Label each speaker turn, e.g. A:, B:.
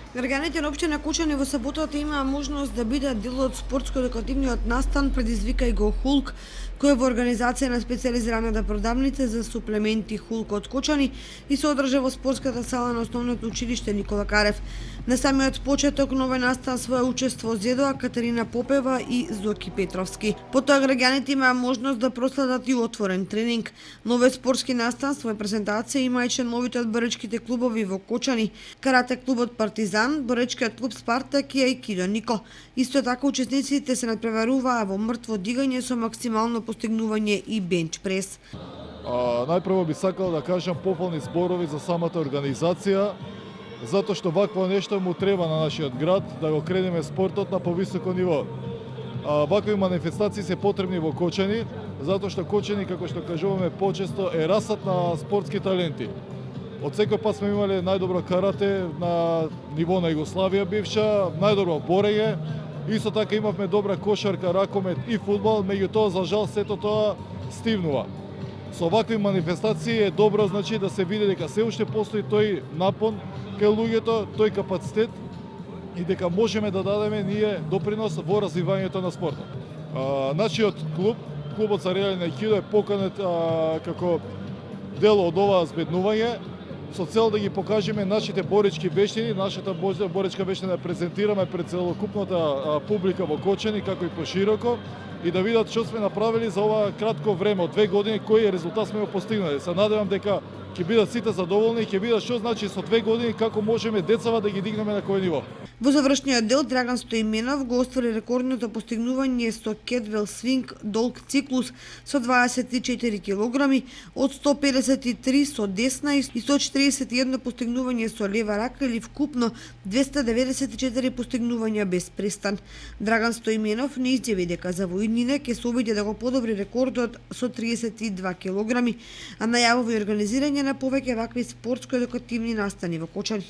A: Граѓаните на општина Кочани во саботата имаа можност да бидат дел од спортско-едукативниот настан "Предизвикај го Hulk", кој е во организација на специјализираната продавница за суплементи Hulk од Кочани и се одржа во спортската сала на основното училиште Никола Карев. На самиот почеток на овој настан свое учество зедоа Катерина Попева и Зоки Петровски. Потоа граѓаните имаа можност да проследат и отворен тренинг. Новиот спортски настан своја презентација има и членовите од боречките клубови во Кочани, карате клубот Партизан, боречкиот клуб Спартак и Аикидо Нико. Исто така учесниците се надпреваруваа во мртво дигање со максимално постигнување и бенч прес.
B: Најпрво би сакал да кажам пофални зборови за самата организација, затоа што вакво нешто му треба на нашиот град, да го кренеме спортот на повисоко ниво. Вакви манифестации се потребни во Кочани, затоа што Кочани, како што кажуваме почесто, е расат на спортски таленти. Од секој пат сме имале најдобро карате на ниво на Југославија бивша, најдобро борење, исто така имавме добра кошарка, ракомет и фудбал, меѓутоа за жал сето тоа стивнува. Со вакви манифестации е добро да се види дека се уште постои тој напон кај луѓето, тој капацитет и дека можеме да дадеме ние допринос во развивањето на спортот. Нашиот клубот Царевје на Аикидо е поканет како дел од ова збеднување со цел да ги покажеме нашите боречки вештини, нашата боречка вештина да презентираме пред целокупната публика во Кочани, како и пошироко, и да видат што сме направили за ова кратко време од 2 години, кој резултат сме го постигнале. Се надевам дека ќе бидат сите задоволни и ќе видат што значи со 2 години како можеме децава да ги дигнеме на кој ниво.
A: Во завршниот дел Драган Стоименов го оствари рекордното постигнување со кетвел свинг долг циклус со 24 килограми, од 153 со десна и 141 постигнување со лева рака или вкупно 294 постигнувања без престан. Драган Стоименов не изјави дека за во иднина ќе се обиде да го подобри рекордот со 32 килограми, а најавува и организирање на повеќе вакви спортско-едукативни настани во Кочани.